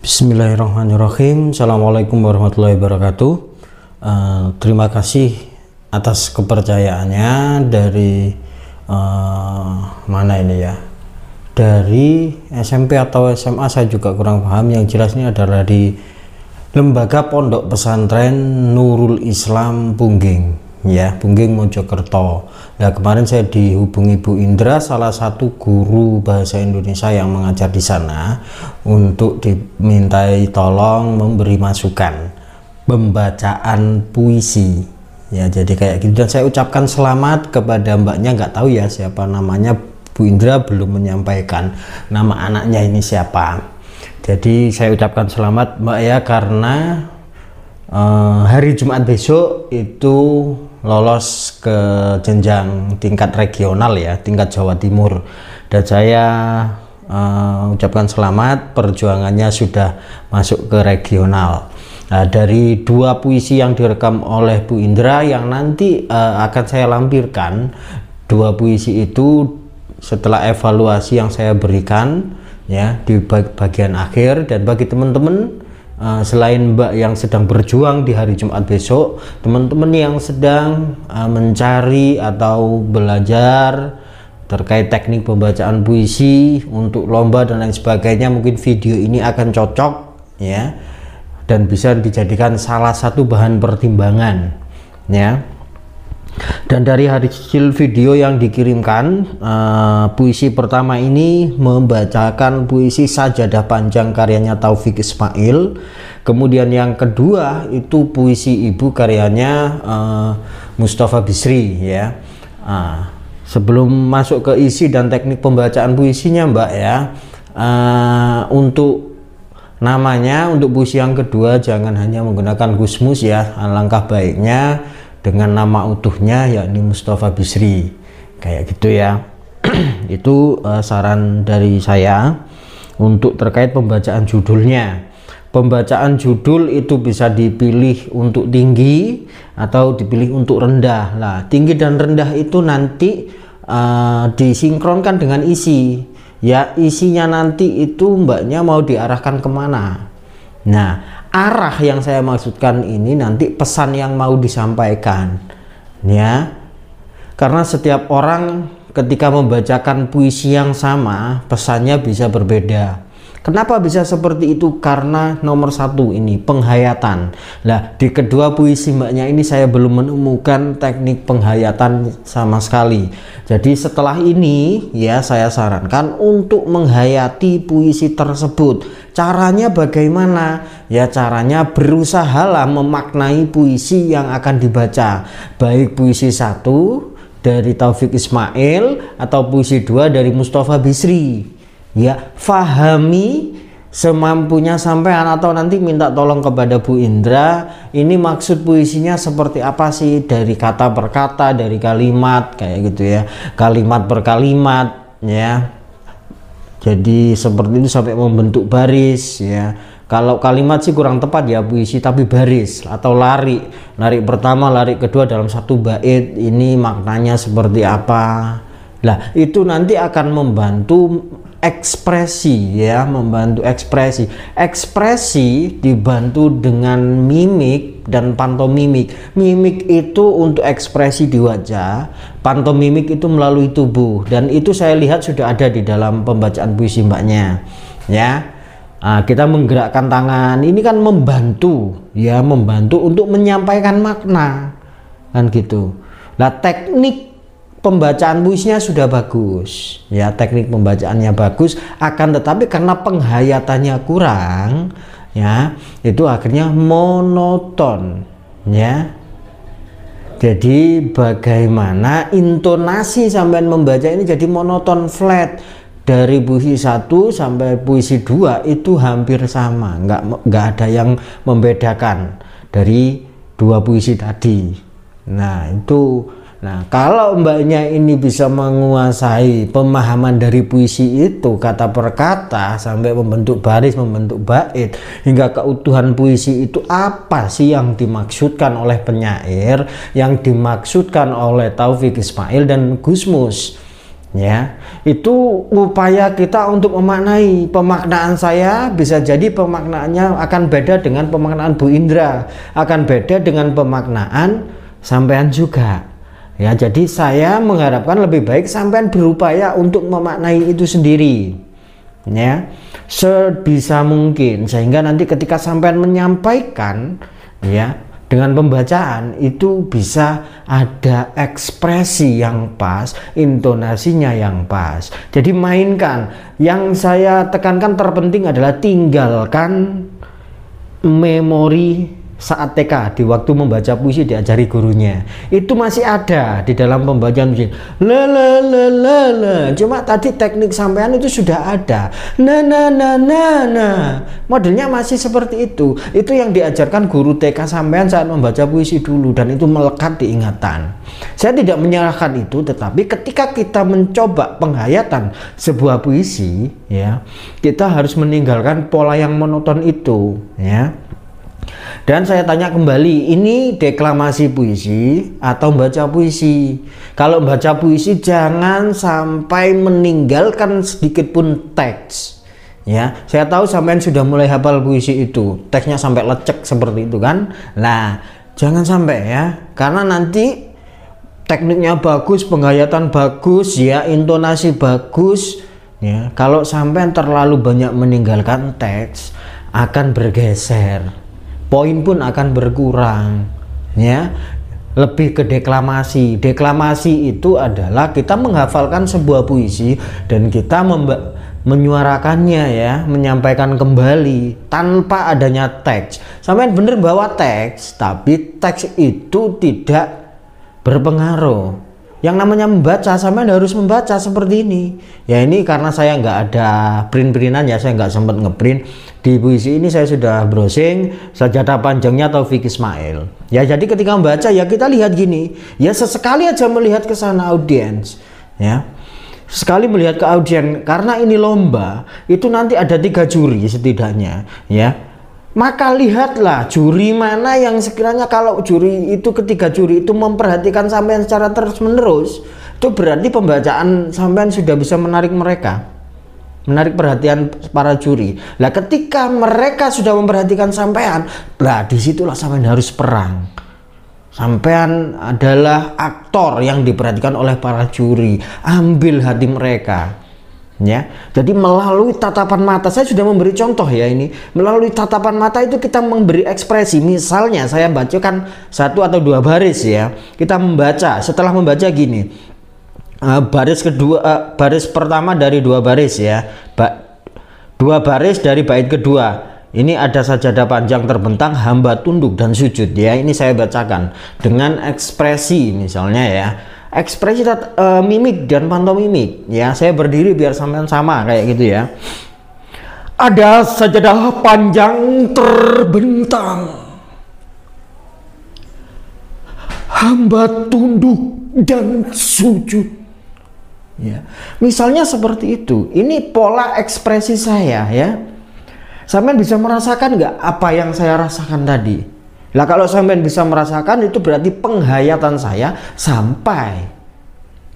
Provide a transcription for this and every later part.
Bismillahirrahmanirrahim. Assalamualaikum warahmatullahi wabarakatuh. Terima kasih atas kepercayaannya dari mana ini ya, dari SMP atau SMA, saya juga kurang paham. Yang jelas ini adalah di Lembaga Pondok Pesantren Nurul Islam Pungging ya, Pungging Mojokerto. Nah, kemarin saya dihubungi Bu Indra, salah satu guru bahasa Indonesia yang mengajar di sana, untuk dimintai tolong memberi masukan pembacaan puisi ya. Jadi kayak gitu, dan saya ucapkan selamat kepada mbaknya, nggak tahu ya siapa namanya. Bu Indra belum menyampaikan nama anaknya ini siapa. Jadi saya ucapkan selamat mbak ya, karena hari Jumat besok itu lolos ke jenjang tingkat regional ya, tingkat Jawa Timur, dan saya ucapkan selamat, perjuangannya sudah masuk ke regional. Nah, dari dua puisi yang direkam oleh Bu Indra yang nanti akan saya lampirkan, dua puisi itu setelah evaluasi yang saya berikan ya di bagian akhir. Dan bagi teman-teman, selain mbak yang sedang berjuang di hari Jumat besok, teman-teman yang sedang mencari atau belajar terkait teknik pembacaan puisi untuk lomba dan lain sebagainya, mungkin video ini akan cocok ya, dan bisa dijadikan salah satu bahan pertimbangan ya. Dan dari hasil video yang dikirimkan, puisi pertama ini membacakan puisi Sajadah Panjang karyanya Taufik Ismail. Kemudian yang kedua itu puisi Ibu karyanya Mustafa Bisri ya. Sebelum masuk ke isi dan teknik pembacaan puisinya mbak ya, untuk namanya, untuk puisi yang kedua jangan hanya menggunakan Gusmus ya, alangkah baiknya dengan nama utuhnya, yakni Mustafa Bisri, kayak gitu ya. Itu saran dari saya. Untuk terkait pembacaan judulnya, pembacaan judul itu bisa dipilih untuk tinggi atau dipilih untuk rendah. Nah, tinggi dan rendah itu nanti disinkronkan dengan isi ya. Isinya nanti itu mbaknya mau diarahkan kemana. Nah, arah yang saya maksudkan ini nanti pesan yang mau disampaikan ya, karena setiap orang ketika membacakan puisi yang sama pesannya bisa berbeda. Kenapa bisa seperti itu? Karena nomor satu ini penghayatan. Nah, di kedua puisi mbaknya ini saya belum menemukan teknik penghayatan sama sekali. Jadi setelah ini ya, saya sarankan untuk menghayati puisi tersebut. Caranya bagaimana? Ya, caranya berusahalah memaknai puisi yang akan dibaca, baik puisi 1 dari Taufik Ismail atau puisi 2 dari Mustafa Bisri ya. Fahami semampunya sampean, atau nanti minta tolong kepada Bu Indra, ini maksud puisinya seperti apa sih, dari kata per kata, dari kalimat, kayak gitu ya, kalimat per kalimat ya. Jadi seperti itu sampai membentuk baris ya. Kalau kalimat sih kurang tepat ya puisi, tapi baris atau lari pertama, lari kedua dalam satu bait, ini maknanya seperti apa. Lah, itu nanti akan membantu ekspresi ya, membantu ekspresi dibantu dengan mimik dan pantomimik. Mimik itu untuk ekspresi di wajah, pantomimik itu melalui tubuh, dan itu saya lihat sudah ada di dalam pembacaan puisi mbaknya ya. Kita menggerakkan tangan, ini kan membantu ya, membantu untuk menyampaikan makna kan gitu. Nah, teknik pembacaan puisinya sudah bagus ya, teknik pembacaannya bagus, akan tetapi karena penghayatannya kurang ya, itu akhirnya monoton ya. Jadi bagaimana intonasi sampai membaca ini jadi monoton, flat. Dari puisi 1 sampai puisi 2 itu hampir sama, nggak ada yang membedakan dari dua puisi tadi. Nah itu, nah kalau mbaknya ini bisa menguasai pemahaman dari puisi itu kata per kata sampai membentuk baris, membentuk bait, hingga keutuhan puisi itu apa sih yang dimaksudkan oleh penyair, yang dimaksudkan oleh Taufik Ismail dan Gusmus Ya, itu upaya kita untuk memaknai. Pemaknaan saya bisa jadi pemaknaannya akan beda dengan pemaknaan Bu Indra, akan beda dengan pemaknaan sampean juga. Ya, jadi saya mengharapkan lebih baik sampean berupaya untuk memaknai itu sendiri, ya, sebisa mungkin, sehingga nanti ketika sampean menyampaikan, ya, dengan pembacaan itu bisa ada ekspresi yang pas, intonasinya yang pas. Jadi mainkan. Yang saya tekankan terpenting adalah tinggalkan memori saat TK, di waktu membaca puisi diajari gurunya. Itu masih ada di dalam pembacaan puisi. La la la la la. Cuma tadi teknik sampean itu sudah ada. Na na na na na. Modelnya masih seperti itu. Itu yang diajarkan guru TK sampean saat membaca puisi dulu, dan itu melekat di ingatan. Saya tidak menyalahkan itu, tetapi ketika kita mencoba penghayatan sebuah puisi, ya, kita harus meninggalkan pola yang monoton itu, ya. Dan saya tanya kembali, ini deklamasi puisi atau baca puisi? Kalau baca puisi jangan sampai meninggalkan sedikit pun teks. Ya, saya tahu sampean sudah mulai hafal puisi itu, teksnya sampai lecek seperti itu kan. Nah, jangan sampai ya, karena nanti tekniknya bagus, penghayatan bagus, ya, intonasi bagus, ya. Kalau sampean terlalu banyak meninggalkan teks, akan bergeser. Poin pun akan berkurang, ya. Lebih ke deklamasi. Deklamasi itu adalah kita menghafalkan sebuah puisi dan kita menyuarakannya, ya, menyampaikan kembali tanpa adanya teks. Sampai bener bawa teks, tapi teks itu tidak berpengaruh. Yang namanya membaca, sampean harus membaca seperti ini. Ya, ini karena saya nggak ada print-printan, ya, saya nggak sempat ngeprint. Di puisi ini saya sudah browsing Sajadah Panjangnya Taufik Ismail. Ya, jadi ketika membaca, ya, kita lihat gini, ya, sesekali aja melihat ke sana audiens, ya. Sekali melihat ke audiens, karena ini lomba, itu nanti ada 3 juri setidaknya, ya. Maka lihatlah juri mana yang sekiranya, kalau juri itu, ketiga juri itu memperhatikan sampean secara terus menerus, itu berarti pembacaan sampean sudah bisa menarik mereka, menarik perhatian para juri. Nah, ketika mereka sudah memperhatikan sampean, lah disitulah sampean harus perang. Sampean adalah aktor yang diperhatikan oleh para juri, ambil hati mereka. Ya, jadi melalui tatapan mata, saya sudah memberi contoh, ya, ini melalui tatapan mata itu kita memberi ekspresi. Misalnya saya bacakan 1 atau 2 baris, ya, kita membaca. Setelah membaca gini, baris kedua, baris pertama dari 2 baris, ya, 2 baris dari bait kedua. Ini ada sajadah panjang terbentang, hamba tunduk dan sujud, ya. Ini saya bacakan dengan ekspresi, misalnya, ya, ekspresi mimik dan pantomimik, ya. Saya berdiri biar sampean sama kayak gitu, ya. Ada sajadah panjang terbentang, hamba tunduk dan sujud, ya. Misalnya seperti itu. Ini pola ekspresi saya, ya. Sampean bisa merasakan nggak apa yang saya rasakan tadi? Lah, kalau sampean bisa merasakan, itu berarti penghayatan saya sampai,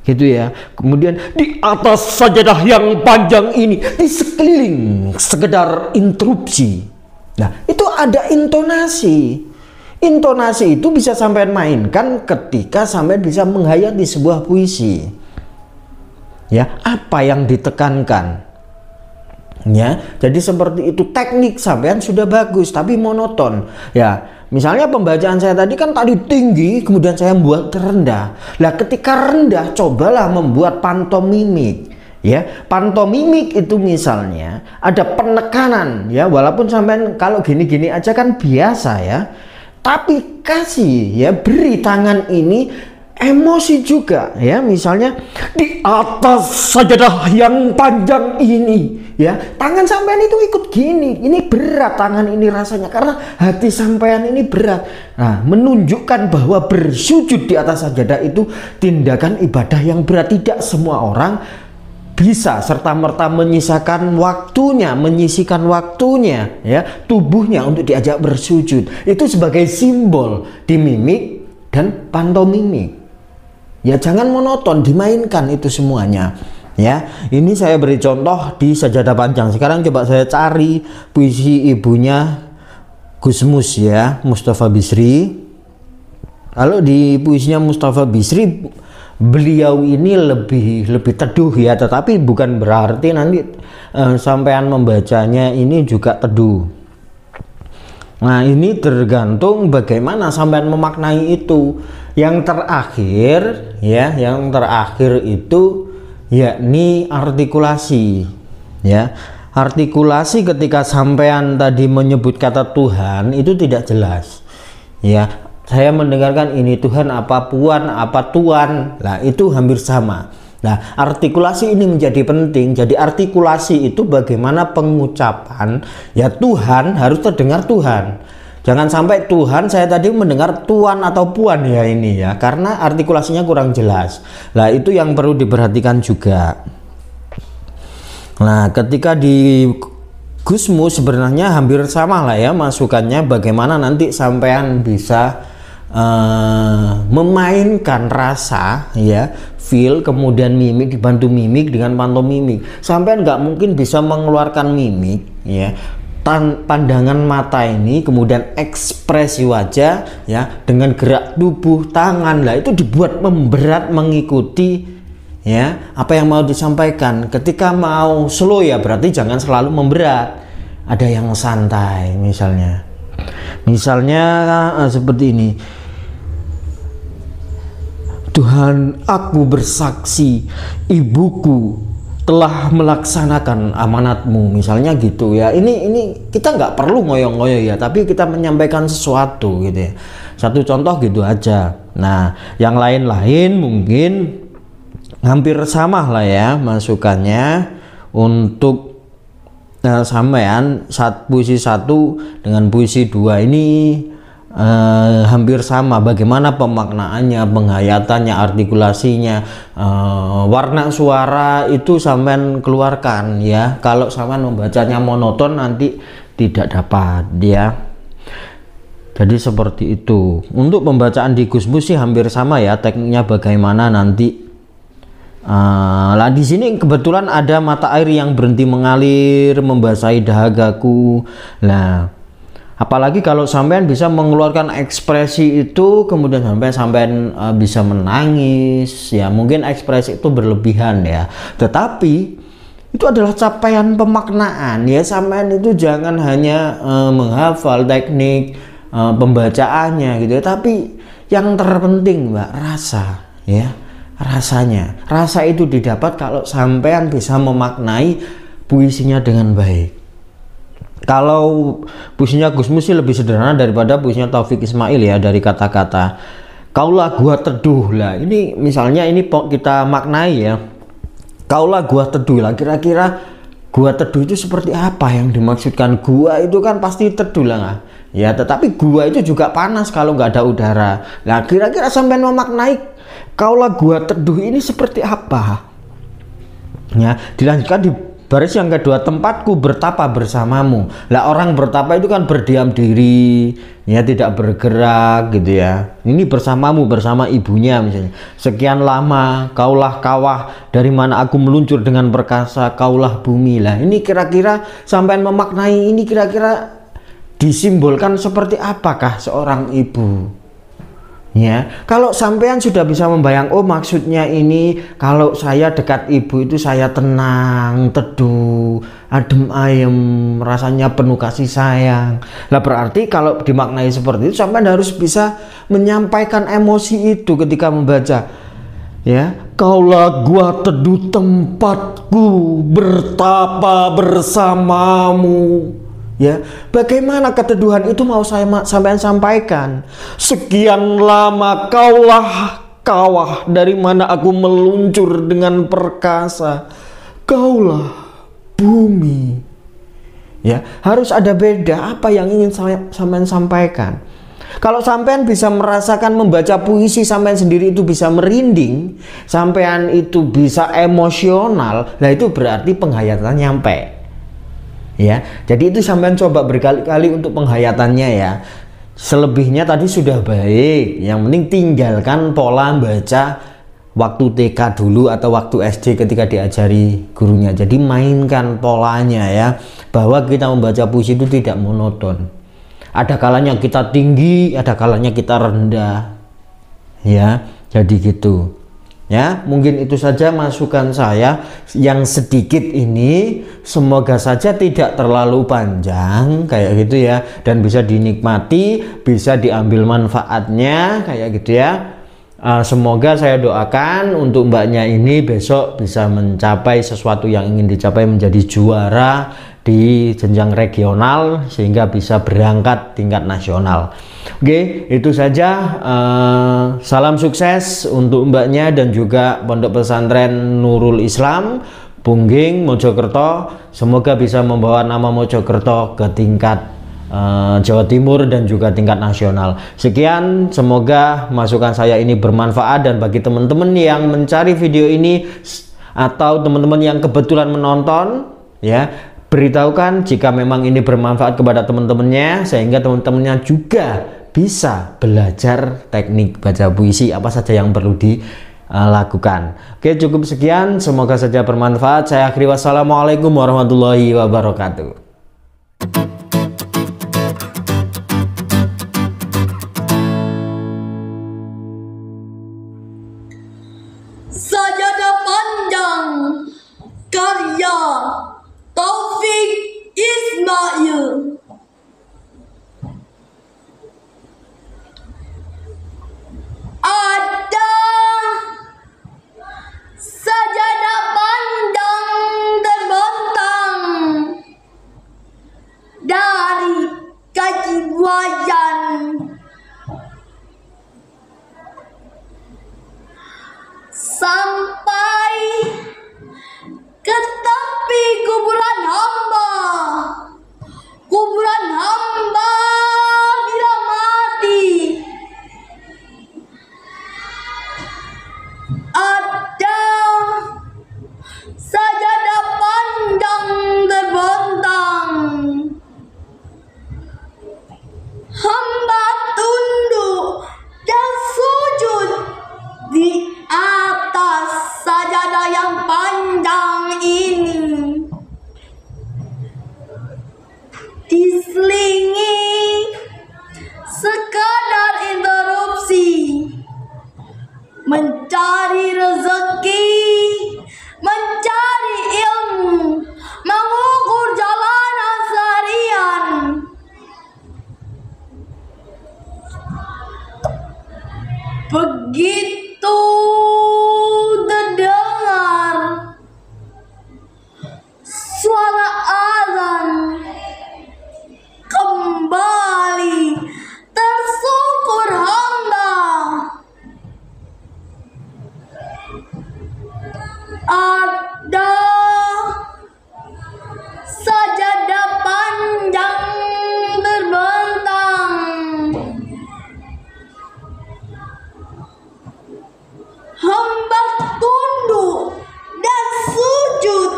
gitu, ya. Kemudian di atas sajadah yang panjang ini, di sekeliling sekedar interupsi. Nah, itu ada intonasi. Intonasi itu bisa sampean mainkan ketika sampean bisa menghayati sebuah puisi. Ya, apa yang ditekankan? Ya, jadi seperti itu. Teknik sampean sudah bagus tapi monoton, ya. Misalnya pembacaan saya tadi kan tadi tinggi, kemudian saya membuat rendah. Nah, ketika rendah, cobalah membuat pantomimik, ya. Pantomimik itu misalnya ada penekanan, ya, walaupun sampean kalau gini-gini aja kan biasa, ya. Tapi kasih, ya, beri tangan ini emosi juga, ya. Misalnya di atas sajadah yang panjang ini, ya, tangan sampean itu ikut gini. Ini berat tangan ini rasanya karena hati sampean ini berat. Nah, menunjukkan bahwa bersujud di atas sajadah itu tindakan ibadah yang berat. Tidak semua orang bisa serta-merta menyisihkan waktunya, ya, tubuhnya untuk diajak bersujud. Itu sebagai simbol di mimik dan pantomimik. Ya jangan monoton, dimainkan itu semuanya. Ya, ini saya beri contoh di Sajadah Panjang. Sekarang coba saya cari puisi ibunya Gusmus ya, Mustafa Bisri. Kalau di puisinya Mustafa Bisri, beliau ini lebih teduh ya, tetapi bukan berarti nanti sampean membacanya ini juga teduh. Nah, ini tergantung bagaimana sampean memaknai itu. Yang terakhir ya, yang terakhir itu yakni artikulasi ya. Artikulasi ketika sampean tadi menyebut kata Tuhan itu tidak jelas ya. Saya mendengarkan ini Tuhan apa puan apa tuan, nah itu hampir sama. Nah, artikulasi ini menjadi penting. Jadi artikulasi itu bagaimana pengucapan ya, Tuhan harus terdengar Tuhan. Jangan sampai Tuhan saya tadi mendengar tuan atau puan ya ini ya, karena artikulasinya kurang jelas. Nah, itu yang perlu diperhatikan juga. Nah, ketika di Gusmus sebenarnya hampir sama lah ya masukannya, bagaimana nanti sampean bisa memainkan rasa ya, feel, kemudian mimik dibantu mimik dengan pantomimik. Sampean nggak mungkin bisa mengeluarkan mimik ya, pandangan mata ini, kemudian ekspresi wajah ya, dengan gerak tubuh tangan lah, itu dibuat memberat mengikuti ya apa yang mau disampaikan. Ketika mau slow ya berarti jangan selalu memberat, ada yang santai misalnya seperti ini. Tuhan, aku bersaksi ibuku telah melaksanakan amanatmu, misalnya gitu ya. Ini kita nggak perlu ngoyo-ngoyo ya, tapi kita menyampaikan sesuatu gitu ya. Satu contoh gitu aja. Nah, yang lain-lain mungkin hampir sama lah ya masukannya untuk sampean puisi 1 dengan puisi 2 ini hampir sama. Bagaimana pemaknaannya, penghayatannya, artikulasinya, warna suara itu sampean keluarkan ya. Kalau sampean membacanya monoton nanti tidak dapat ya. Jadi seperti itu. Untuk pembacaan di Gusmus sih hampir sama ya, tekniknya bagaimana nanti. Lah di sini kebetulan ada mata air yang berhenti mengalir membasahi dahagaku. Nah, apalagi kalau sampean bisa mengeluarkan ekspresi itu, kemudian sampean bisa menangis ya, mungkin ekspresi itu berlebihan ya, tetapi itu adalah capaian pemaknaan ya. Sampean itu jangan hanya menghafal teknik pembacaannya gitu ya, tapi yang terpenting Mbak, rasa ya, rasanya. Rasa itu didapat kalau sampean bisa memaknai puisinya dengan baik. Kalau puisinya Gusmus sih lebih sederhana daripada puisinya Taufik Ismail ya, dari kata-kata kaulah gua teduh lah. Ini misalnya ini kita maknai ya, kaulah gua teduh lah. Kira-kira gua teduh itu seperti apa yang dimaksudkan? Gua itu kan pasti teduh lah ya, tetapi gua itu juga panas kalau nggak ada udara. Nah, kira-kira sampai memaknai kaulah gua teduh ini seperti apa ya. Dilanjutkan di baris yang kedua, tempatku bertapa bersamamu. Lah, orang bertapa itu kan berdiam diri ya, tidak bergerak gitu ya. Ini bersamamu, bersama ibunya misalnya. Sekian lama kaulah kawah, dari mana aku meluncur dengan perkasa, kaulah bumi. Lah, ini kira-kira sampai memaknai ini kira-kira disimbolkan seperti apakah seorang ibu ya. Kalau sampean sudah bisa membayang, oh maksudnya ini kalau saya dekat ibu itu saya tenang, teduh, adem ayem, rasanya penuh kasih sayang. Lah, berarti kalau dimaknai seperti itu sampean harus bisa menyampaikan emosi itu ketika membaca ya. Kaulah gua teduh tempatku bertapa bersamamu ya. Bagaimana keteduhan itu mau saya sampean sampaikan? Sekian lama kaulah kawah, dari mana aku meluncur dengan perkasa, kaulah bumi ya. Harus ada beda apa yang ingin sampean sampaikan. Kalau sampean bisa merasakan membaca puisi, sampean sendiri itu bisa merinding, sampean itu bisa emosional, nah itu berarti penghayatan nyampe ya. Jadi itu sampean coba berkali-kali untuk penghayatannya ya. Selebihnya tadi sudah baik, yang penting tinggalkan pola baca waktu TK dulu atau waktu SD ketika diajari gurunya. Jadi mainkan polanya ya, bahwa kita membaca puisi itu tidak monoton. Ada kalanya kita tinggi, ada kalanya kita rendah. Ya, jadi gitu. Ya, mungkin itu saja masukan saya yang sedikit ini. Semoga saja tidak terlalu panjang kayak gitu ya, dan bisa dinikmati, bisa diambil manfaatnya kayak gitu ya. Semoga saya doakan untuk mbaknya ini besok bisa mencapai sesuatu yang ingin dicapai, menjadi juara di jenjang regional sehingga bisa berangkat tingkat nasional. Oke, itu saja. Salam sukses untuk mbaknya dan juga Pondok Pesantren Nurul Islam Pungging Mojokerto. Semoga bisa membawa nama Mojokerto ke tingkat Jawa Timur dan juga tingkat nasional. Sekian, semoga masukan saya ini bermanfaat, dan bagi teman-teman yang mencari video ini atau teman-teman yang kebetulan menonton ya, beritahukan jika memang ini bermanfaat kepada teman-temannya, sehingga teman-temannya juga bisa belajar teknik baca puisi apa saja yang perlu dilakukan. Oke, cukup sekian, semoga saja bermanfaat. Saya akhiri, wassalamualaikum warahmatullahi wabarakatuh. Sajadah Panjang karya Taufik Ismail. Ada sajadah panjang terbentang dari kaki buayan, sampai ke tepi kuburan hamba. Kuburan hamba bila mati. Ada sajadah pandang terbentang. Hamba tunduk dan sujud di atas sajadah yang panjang ini, diselingi sekadar interupsi, mencari rezeki, mencari ilmu, mengukur jalanan seharian. Begitu terdengar suara azan, kembali tersungkur hamba. Ada sajadah panjang terbentang. Hamba tunduk dan sujud.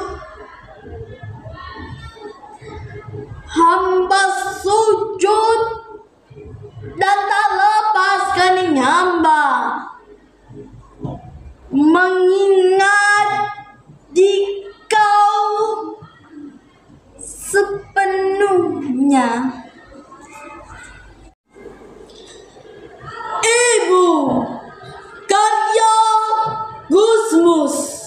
Hamba sujud dan tak lepas kening hamba, mengingat dikau sepenuhnya. Ibu karya Gusmus.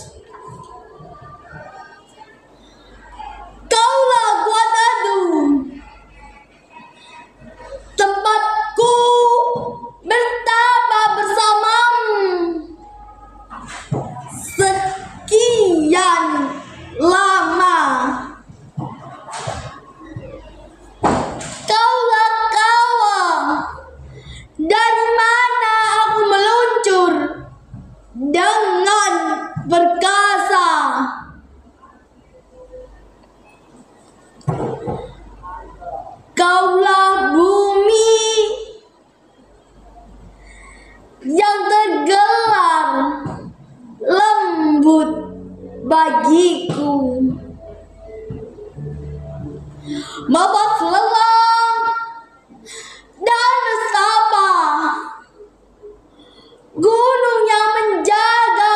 Kaulah kuat adu, tempatku bertambah bersamamu. Sekian lama kaulah kawan. Dari mana aku meluncur dengan perkasa. Kaulah bumi yang tergelar lembut bagiku. Mabas lelah dan nestapa, gunung yang menjaga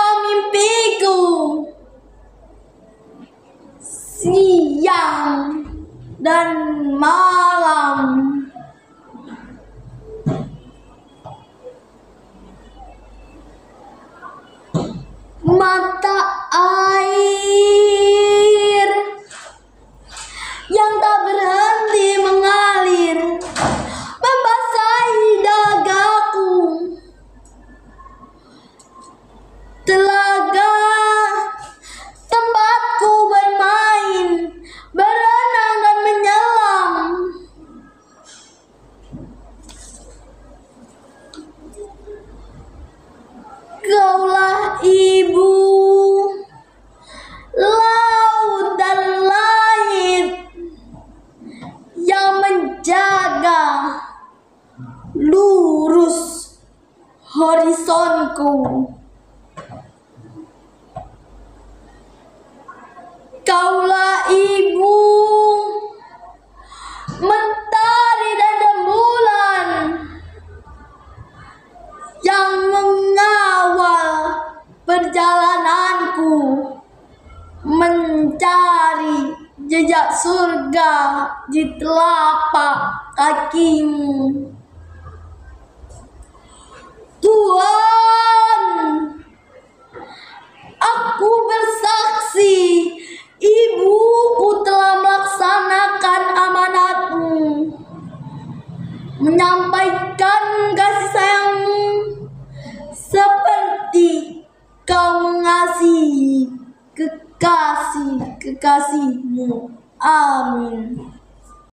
menjaga lurus horizonku. Kaulah ibu, mentari dan rembulan yang mengawal perjalananku mencari jejak surga di telapak kakimu. Tuhan, aku bersaksi, ibuku telah melaksanakan amanatmu, menyampaikan kasih sayangmu seperti kau mengasihi kekasih-kekasihmu. Amin.